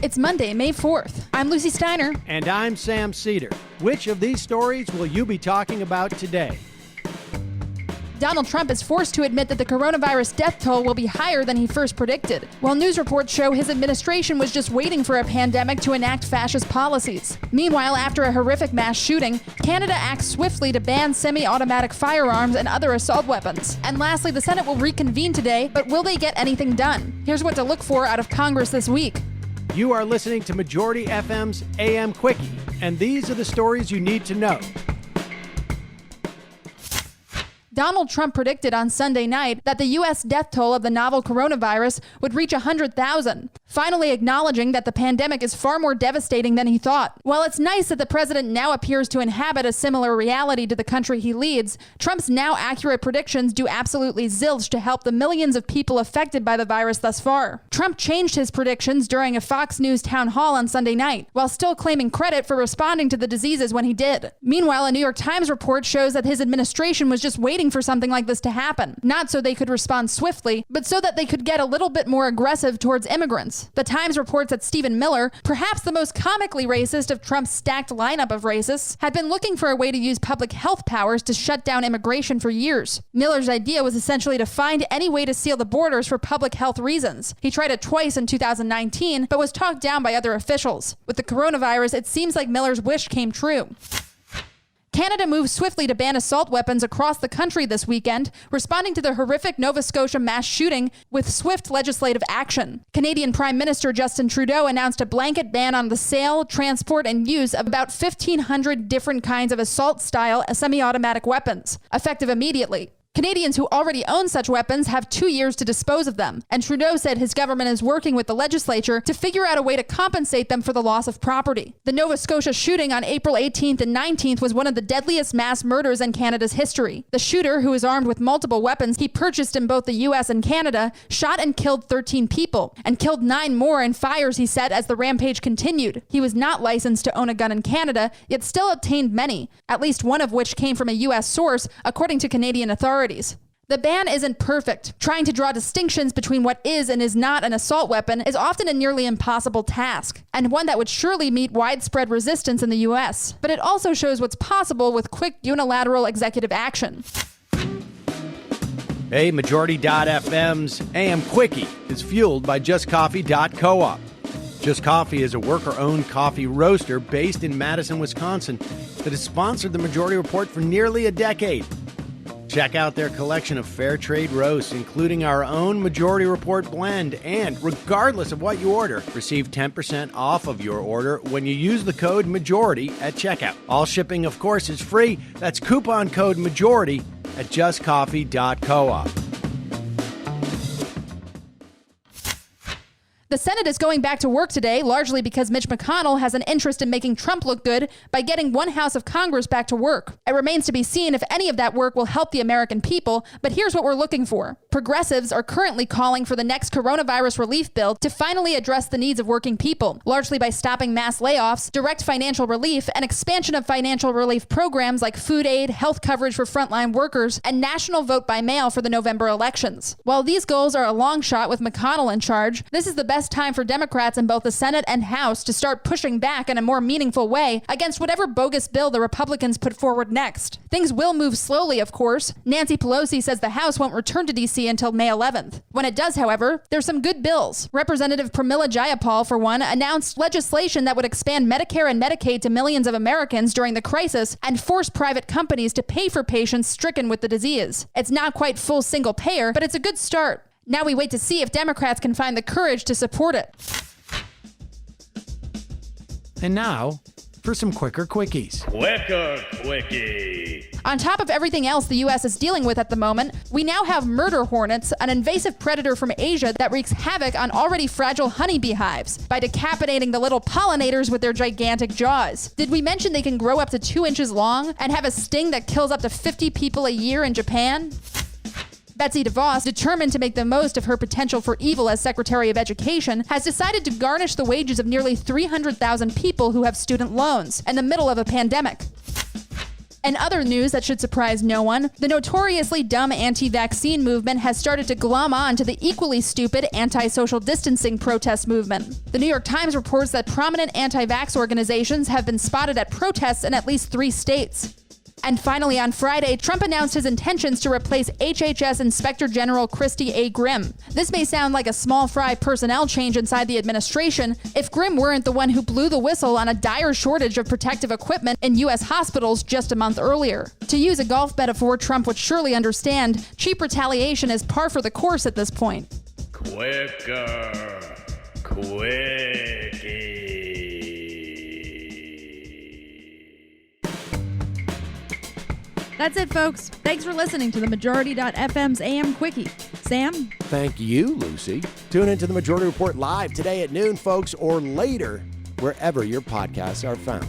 It's Monday, May 4th. I'm Lucie Steiner. And I'm Sam Seder. Which of these stories will you be talking about today? Donald Trump is forced to admit that the coronavirus death toll will be higher than he first predicted, while news reports show his administration was just waiting for a pandemic to enact fascist policies. Meanwhile, after a horrific mass shooting, Canada acts swiftly to ban semi-automatic firearms and other assault weapons. And lastly, the Senate will reconvene today, but will they get anything done? Here's what to look for out of Congress this week. You are listening to Majority FM's AM Quickie, and these are the stories you need to know. Donald Trump predicted on Sunday night that the U.S. death toll of the novel coronavirus would reach 100,000, finally acknowledging that the pandemic is far more devastating than he thought. While it's nice that the president now appears to inhabit a similar reality to the country he leads, Trump's now accurate predictions do absolutely zilch to help the millions of people affected by the virus thus far. Trump changed his predictions during a Fox News town hall on Sunday night, while still claiming credit for responding to the diseases when he did. Meanwhile, a New York Times report shows that his administration was just waiting for something like this to happen, not so they could respond swiftly, but so that they could get a little bit more aggressive towards immigrants. The Times reports that Stephen Miller, perhaps the most comically racist of Trump's stacked lineup of racists, had been looking for a way to use public health powers to shut down immigration for years. Miller's idea was essentially to find any way to seal the borders for public health reasons. He tried it twice in 2019, but was talked down by other officials. With the coronavirus, it seems like Miller's wish came true. Canada moved swiftly to ban assault weapons across the country this weekend, responding to the horrific Nova Scotia mass shooting with swift legislative action. Canadian Prime Minister Justin Trudeau announced a blanket ban on the sale, transport, and use of about 1,500 different kinds of assault-style semi-automatic weapons, effective immediately. Canadians who already own such weapons have 2 years to dispose of them, and Trudeau said his government is working with the legislature to figure out a way to compensate them for the loss of property. The Nova Scotia shooting on April 18th and 19th was one of the deadliest mass murders in Canada's history. The shooter, who is armed with multiple weapons he purchased in both the U.S. and Canada, shot and killed 13 people, and killed 9 more in fires, he said, as the rampage continued. He was not licensed to own a gun in Canada, yet still obtained many, at least one of which came from a U.S. source, according to Canadian authorities. The ban isn't perfect. Trying to draw distinctions between what is and is not an assault weapon is often a nearly impossible task, and one that would surely meet widespread resistance in the U.S. But it also shows what's possible with quick unilateral executive action. Hey, Majority.fm's AM Quickie is fueled by JustCoffee.coop. Just Coffee is a worker-owned coffee roaster based in Madison, Wisconsin that has sponsored the Majority Report for nearly a decade. Check out their collection of fair trade roasts, including our own Majority Report blend. And regardless of what you order, receive 10% off of your order when you use the code MAJORITY at checkout. All shipping, of course, is free. That's coupon code MAJORITY at justcoffee.coop. The Senate is going back to work today, largely because Mitch McConnell has an interest in making Trump look good by getting one house of Congress back to work. It remains to be seen if any of that work will help the American people, but here's what we're looking for. Progressives are currently calling for the next coronavirus relief bill to finally address the needs of working people, largely by stopping mass layoffs, direct financial relief, and expansion of financial relief programs like food aid, health coverage for frontline workers, and national vote by mail for the November elections. While these goals are a long shot with McConnell in charge, this is the best time for Democrats in both the Senate and House to start pushing back in a more meaningful way against whatever bogus bill the Republicans put forward next. Things will move slowly, of course. Nancy Pelosi says the House won't return to D.C. until May 11th. When it does, however, there's some good bills. Representative Pramila Jayapal, for one, announced legislation that would expand Medicare and Medicaid to millions of Americans during the crisis and force private companies to pay for patients stricken with the disease. It's not quite full single payer, but it's a good start. Now we wait to see if Democrats can find the courage to support it. And now, for some quicker quickies. Quicker quickie. On top of everything else the U.S. is dealing with at the moment, we now have murder hornets, an invasive predator from Asia that wreaks havoc on already fragile honeybee hives by decapitating the little pollinators with their gigantic jaws. Did we mention they can grow up to 2 inches long and have a sting that kills up to 50 people a year in Japan? Betsy DeVos, determined to make the most of her potential for evil as Secretary of Education, has decided to garnish the wages of nearly 300,000 people who have student loans in the middle of a pandemic. And other news that should surprise no one, the notoriously dumb anti-vaccine movement has started to glom on to the equally stupid anti-social distancing protest movement. The New York Times reports that prominent anti-vax organizations have been spotted at protests in at least 3 states. And finally, on Friday, Trump announced his intentions to replace HHS Inspector General Christy A. Grimm. This may sound like a small fry personnel change inside the administration if Grimm weren't the one who blew the whistle on a dire shortage of protective equipment in U.S. hospitals just a month earlier. To use a golf metaphor Trump would surely understand, cheap retaliation is par for the course at this point. Quicker. Quickie. That's it, folks. Thanks for listening to the Majority.fm's AM Quickie. Sam? Thank you, Lucie. Tune into the Majority Report live today at noon, folks, or later, wherever your podcasts are found.